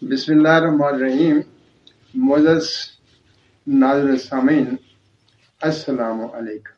بسم اللہ الرحمن الرحیم. معزز ناظرین سامعین، السلام علیکم.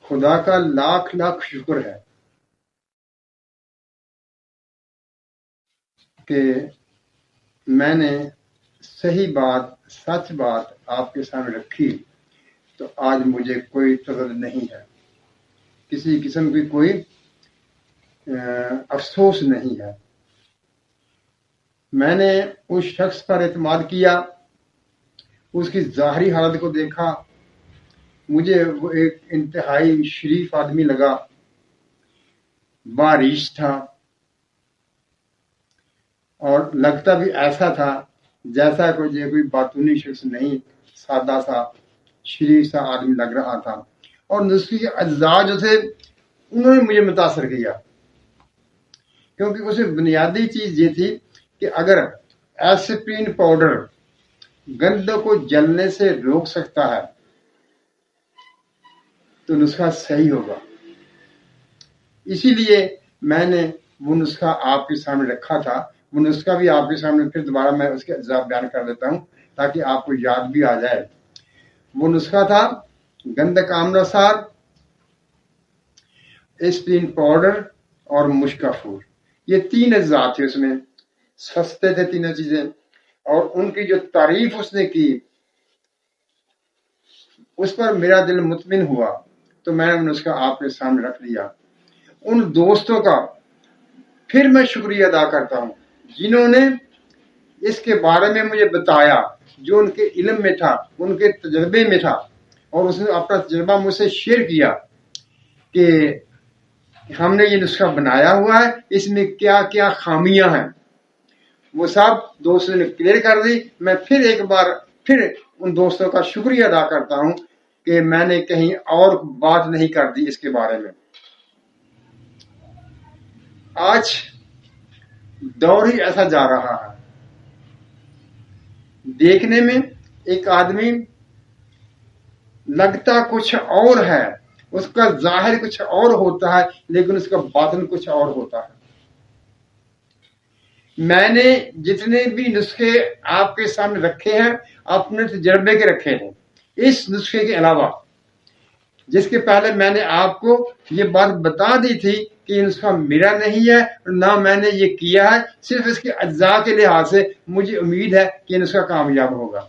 خدا کا لاکھ لاکھ شکر ہے کہ میں نے صحیح بات، سچ بات آپ کے سامنے رکھی تو آج مجھے کوئی ترد نہیں ہے، کسی قسم کی کوئی افسوس نہیں ہے. میں نے اس شخص پر اعتماد کیا، اس کی ظاہری حالت کو دیکھا، مجھے وہ ایک انتہائی شریف آدمی لگا، باریش تھا اور لگتا بھی ایسا تھا جیسا کوئی باطنی شخص نہیں، سادہ سا شریف سا آدمی لگ رہا تھا. اور نسخے کے اجزاء جو تھے انہوں نے مجھے متاثر کیا، کیونکہ اس میں بنیادی چیز یہ تھی کہ اگر ایسپرین پاؤڈر گند کو جلنے سے روک سکتا ہے تو نسخہ صحیح ہوگا. اسی لیے میں نے وہ نسخہ آپ کے سامنے رکھا تھا. وہ نسخہ بھی آپ کے سامنے پھر دوبارہ میں اس کے اجزاء بیان کر دیتا ہوں تاکہ آپ کو یاد بھی آ جائے. وہ نسخہ تھا گندک آملہ سار، ایسپرین پاؤڈر اور مشکافور. یہ تین اجزاء تھے، اس میں سستے تھے تینوں چیزیں، اور ان کی جو تعریف اس نے کی اس پر میرا دل مطمئن ہوا تو میں نے اس کا آپ کے سامنے رکھ دیا. ان دوستوں کا پھر میں شکریہ ادا کرتا ہوں جنہوں نے اس کے بارے میں مجھے بتایا، جو ان کے علم میں تھا، ان کے تجربے میں تھا، اور اس نے اپنا تجربہ مجھ سے شیئر کیا کہ ہم نے یہ نسخہ بنایا ہوا ہے، اس میں کیا کیا خامیاں ہیں. وہ سب دوستوں نے کلیئر کر دی. میں پھر ایک بار پھر ان دوستوں کا شکریہ ادا کرتا ہوں کہ میں نے کہیں اور بات نہیں کر دی اس کے بارے میں. آج دور ہی ایسا جا رہا ہے، دیکھنے میں ایک آدمی لگتا کچھ اور ہے، اس کا ظاہر کچھ اور ہوتا ہے لیکن اس کا باطن کچھ اور ہوتا ہے. میں نے جتنے بھی نسخے آپ کے سامنے رکھے ہیں اپنے تجربے کے رکھے ہیں، اس نسخے کے علاوہ، جس کے پہلے میں نے آپ کو یہ بات بتا دی تھی کہ یہ نسخہ میرا نہیں ہے، نہ میں نے یہ کیا ہے، صرف اس کے اجزاء کے لحاظ سے مجھے امید ہے کہ یہ نسخہ کامیاب ہوگا.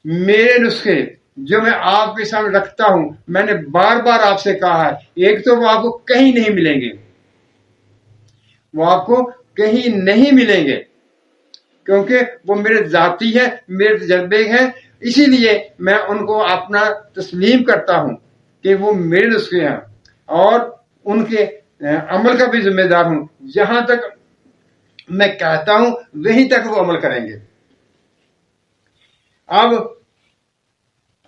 میرے نسخے جو میں آپ کے سامنے رکھتا ہوں، میں نے بار بار آپ سے کہا ہے، ایک تو وہ آپ کو کہیں نہیں ملیں گے، وہ آپ کو کہیں نہیں ملیں گے کیونکہ وہ میرے ذاتی ہے، میرے تجربے ہیں. اسی لیے میں ان کو اپنا تسلیم کرتا ہوں کہ وہ میرے نسخے ہیں اور ان کے عمل کا بھی ذمہ دار ہوں. جہاں تک میں کہتا ہوں وہیں تک وہ عمل کریں گے. اب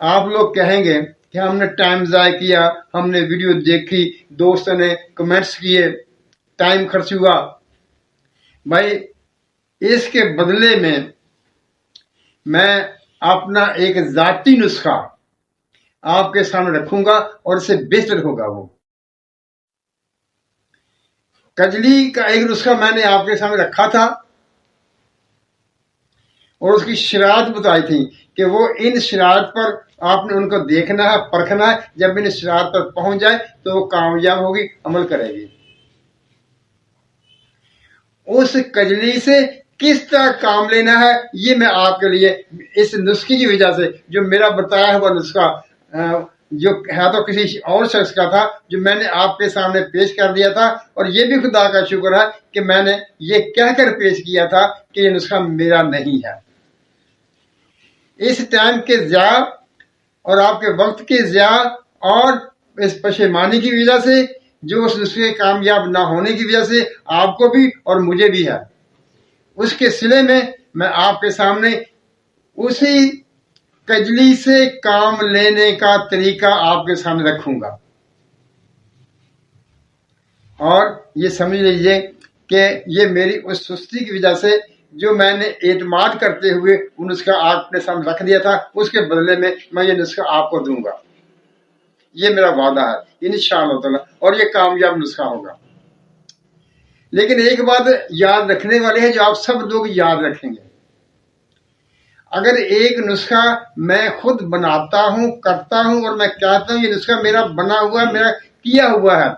آپ لوگ کہیں گے کہ ہم نے ٹائم ضائع کیا، ہم نے ویڈیو دیکھی، دوستوں نے کمنٹس کیے، ٹائم خرچ ہوا. بھائی اس کے بدلے میں اپنا ایک ذاتی نسخہ آپ کے سامنے رکھوں گا اور اس سے بہتر ہوگا. وہ کجلی کا ایک نسخہ میں نے آپ کے سامنے رکھا تھا اور اس کی شرائط بتائی تھی کہ وہ ان شرائط پر آپ نے ان کو دیکھنا ہے، پرکھنا ہے. جب ان شرائط پر پہنچ جائے تو وہ کامیاب ہوگی، عمل کرے گی. اس کجلی سے کس طرح کام لینا ہے یہ میں آپ کے لیے اس نسخے کی وجہ سے، جو میرا بتایا ہوا نسخہ جو ہے تو کسی اور شخص کا تھا، جو میں نے آپ کے سامنے پیش کر دیا تھا. اور یہ بھی خدا کا شکر ہے کہ میں نے یہ کہہ کر پیش کیا تھا کہ یہ نسخہ میرا نہیں ہے. اس ٹائم کے ضیاع اور آپ کے وقت کے ضیاع اور اس پشیمانی کی وجہ سے، جو اس نسخے کامیاب نہ ہونے کی وجہ سے آپ کو بھی اور مجھے بھی ہے، اس کے صلے میں آپ کے سامنے اسی کجلی سے کام لینے کا طریقہ آپ کے سامنے رکھوں گا. اور یہ سمجھ لیجئے کہ یہ میری اس سستی کی وجہ سے جو میں نے اعتماد کرتے ہوئے وہ نسخہ آپ نے سامنے رکھ دیا تھا، اس کے بدلے میں یہ نسخہ آپ کو دوں گا. یہ میرا وعدہ ہے انشاءاللہ تعالی، اور یہ کامیاب نسخہ ہوگا. لیکن ایک بات یاد رکھنے والے ہیں جو آپ سب لوگ یاد رکھیں گے، اگر ایک نسخہ میں خود بناتا ہوں، کرتا ہوں اور میں کہتا ہوں یہ نسخہ میرا بنا ہوا ہے، میرا کیا ہوا ہے،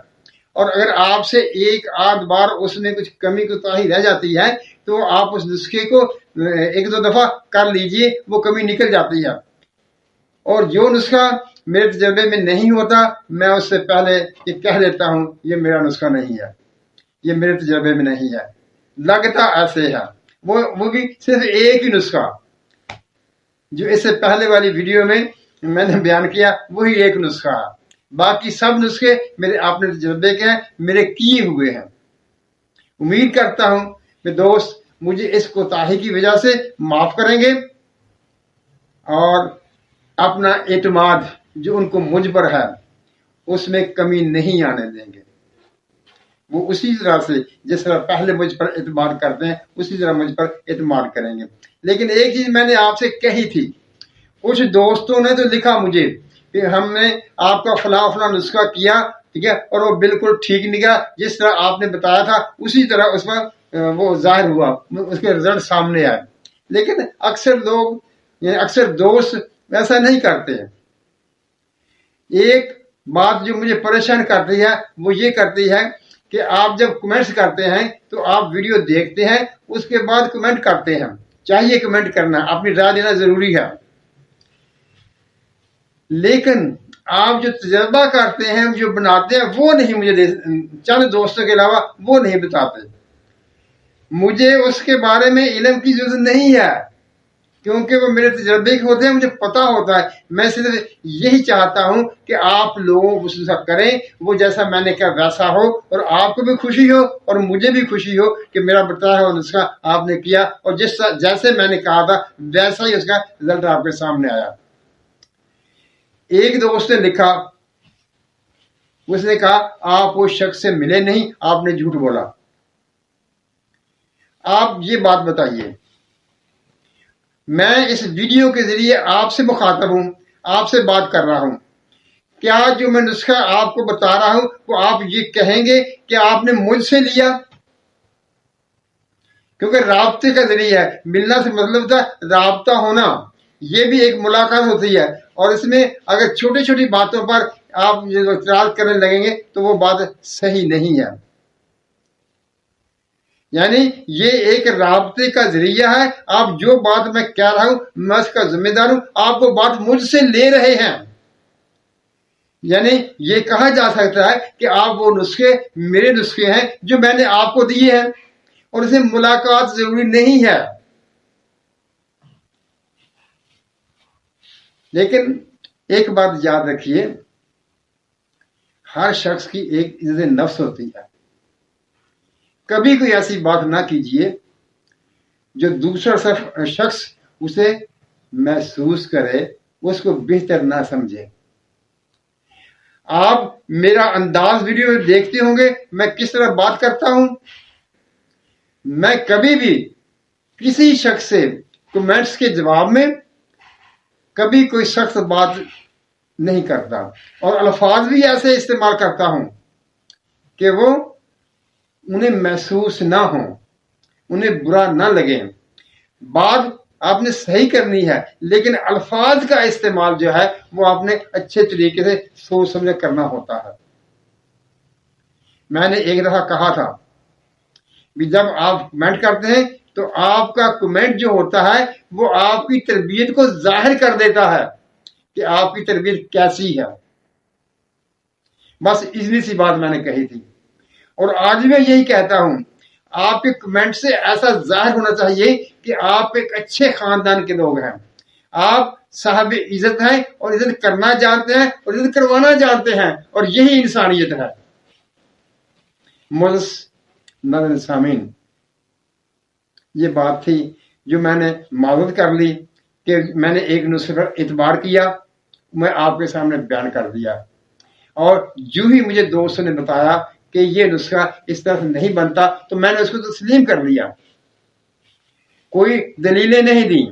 اور اگر آپ سے ایک آدھ بار اس میں کچھ کمی کوتاہی رہ جاتی ہے تو آپ اس نسخے کو ایک دو دفعہ کر لیجئے، وہ کمی نکل جاتی ہے۔ اور جو نسخہ میرے تجربے میں نہیں ہوتا میں اس سے پہلے یہ کہہ دیتا ہوں یہ میرا نسخہ نہیں ہے، یہ میرے تجربے میں نہیں ہے، لگتا ایسے ہے۔ وہ بھی صرف ایک ہی نسخہ جو اس سے پہلے والی ویڈیو میں نے بیان کیا، وہی ایک نسخہ ہے، باقی سب نسخے میرے اپنے تجربے کے ہیں، میرے کیے ہوئے ہیں۔ امید کرتا ہوں کہ دوست مجھے اس کوتاہی کی وجہ سے معاف کریں گے اور اپنا اعتماد جو ان کو مجھ پر ہے اس میں کمی نہیں آنے دیں گے۔ وہ اسی طرح سے جس طرح پہلے مجھ پر اعتماد کرتے ہیں اسی طرح مجھ پر اعتماد کریں گے۔ لیکن ایک چیز میں نے آپ سے کہی تھی، کچھ دوستوں نے تو لکھا مجھے کہ ہم نے آپ کا فلاں فلاں نسخہ کیا، ٹھیک ہے، اور وہ بالکل ٹھیک نکلا، جس طرح آپ نے بتایا تھا اسی طرح اس میں وہ ظاہر ہوا، اس کے رزلٹ سامنے آئے۔ لیکن اکثر لوگ یعنی اکثر دوست ایسا نہیں کرتے ہیں۔ ایک بات جو مجھے پریشان کرتی ہے وہ یہ کرتی ہے کہ آپ جب کمنٹس کرتے ہیں تو آپ ویڈیو دیکھتے ہیں، اس کے بعد کمنٹ کرتے ہیں، چاہیے کمنٹ کرنا، اپنی رائے دینا ضروری ہے، لیکن آپ جو تجربہ کرتے ہیں، جو بناتے ہیں، وہ نہیں مجھے چند دوستوں کے علاوہ وہ نہیں بتاتے۔ مجھے اس کے بارے میں علم کی ضرورت نہیں ہے کیونکہ وہ میرے تجربے کے ہوتے ہیں، مجھے پتا ہوتا ہے۔ میں صرف یہی چاہتا ہوں کہ آپ لوگوں کو نسخہ کریں، وہ جیسا میں نے کہا ویسا ہو، اور آپ کو بھی خوشی ہو اور مجھے بھی خوشی ہو کہ میرا بتایا ہوا نسخہ آپ نے کیا، اور جیسے میں نے کہا تھا ویسا ہی اس کا رزلٹ آپ کے سامنے آیا۔ ایک دوست نے لکھا، اس نے کہا آپ اس شخص سے ملے نہیں، آپ نے جھوٹ بولا۔ آپ یہ بات بتائیے، میں اس ویڈیو کے ذریعے آپ سے مخاطب ہوں، آپ سے بات کر رہا ہوں، کیا جو میں نسخہ آپ کو بتا رہا ہوں وہ آپ یہ کہیں گے کہ آپ نے مجھ سے لیا؟ کیونکہ رابطے کا ذریعہ ہے، ملنا سے مطلب تھا رابطہ ہونا، یہ بھی ایک ملاقات ہوتی ہے، اور اس میں اگر چھوٹی چھوٹی باتوں پر آپ اعتراض کرنے لگیں گے تو وہ بات صحیح نہیں ہے۔ یعنی یہ ایک رابطے کا ذریعہ ہے، آپ جو بات میں کہہ رہا ہوں میں اس کا ذمہ دار ہوں، آپ وہ بات مجھ سے لے رہے ہیں۔ یعنی یہ کہا جا سکتا ہے کہ آپ وہ نسخے میرے نسخے ہیں جو میں نے آپ کو دیے ہیں، اور اس میں ملاقات ضروری نہیں ہے۔ لیکن ایک بات یاد رکھیے، ہر شخص کی ایک عزت نفس ہوتی ہے، کبھی کوئی ایسی بات نہ کیجیے جو دوسرا شخص اسے محسوس کرے، اس کو بہتر نہ سمجھے۔ آپ میرا انداز ویڈیو میں دیکھتے ہوں گے میں کس طرح بات کرتا ہوں۔ میں کبھی بھی کسی شخص سے کمنٹس کے جواب میں کبھی کوئی سخت بات نہیں کرتا، اور الفاظ بھی ایسے استعمال کرتا ہوں کہ وہ انہیں محسوس نہ ہوں، انہیں برا نہ لگے۔ بات آپ نے صحیح کرنی ہے لیکن الفاظ کا استعمال جو ہے وہ آپ نے اچھے طریقے سے سوچ سمجھ کرنا ہوتا ہے۔ میں نے ایک دفعہ کہا تھا کہ جب آپ کمنٹ کرتے ہیں تو آپ کا کمنٹ جو ہوتا ہے وہ آپ کی تربیت کو ظاہر کر دیتا ہے کہ آپ کی تربیت کیسی ہے۔ بس اتنی سی بات میں نے کہی تھی، اور آج میں یہی کہتا ہوں، آپ کے کمنٹ سے ایسا ظاہر ہونا چاہیے کہ آپ ایک اچھے خاندان کے لوگ ہیں، آپ صاحب عزت ہیں اور عزت کرنا جانتے ہیں اور عزت کروانا جانتے ہیں، اور یہی انسانیت ہے۔ معزز ناظرین سامعین، یہ بات تھی جو میں نے معذرت کر لی کہ میں نے ایک نسخے پر اعتبار کیا، میں آپ کے سامنے بیان کر دیا، اور جو ہی مجھے دوستوں نے بتایا کہ یہ نسخہ اس طرح سے نہیں بنتا تو میں نے اس کو تسلیم کر لیا، کوئی دلیلیں نہیں دی۔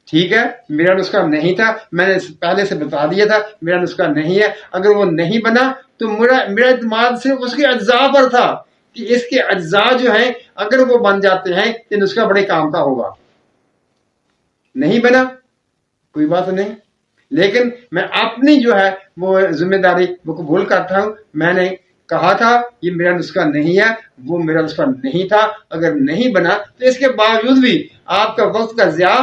ٹھیک ہے، میرا نسخہ نہیں تھا، میں نے پہلے سے بتا دیا تھا میرا نسخہ نہیں ہے، اگر وہ نہیں بنا تو میرا اعتماد صرف اس کے اجزاء پر تھا کہ اس کے اجزاء جو ہیں اگر وہ بن جاتے ہیں تو نسخہ بڑے کام کا ہوگا. نہیں بنا کوئی بات نہیں، لیکن میں اپنی جو ہے وہ ذمہ داری وہ قبول کرتا ہوں. میں نے کہا تھا یہ میرا نسخہ نہیں ہے، وہ میرا نسخہ نہیں تھا، اگر نہیں بنا تو اس کے باوجود بھی آپ کا وقت کا ضیاع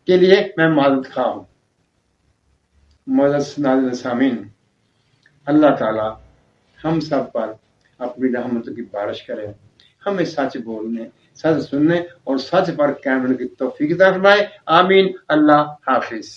کے لیے میں معذرت خواہ ہوں. معزز ناظرین سامعین، اللہ تعالی ہم سب پر اپنی رحمتوں کی بارش کرے، ہمیں سچ بولنے، سچ سننے اور سچ پر قائم رہنے کی توفیق عطا فرمائے. آمین. اللہ حافظ.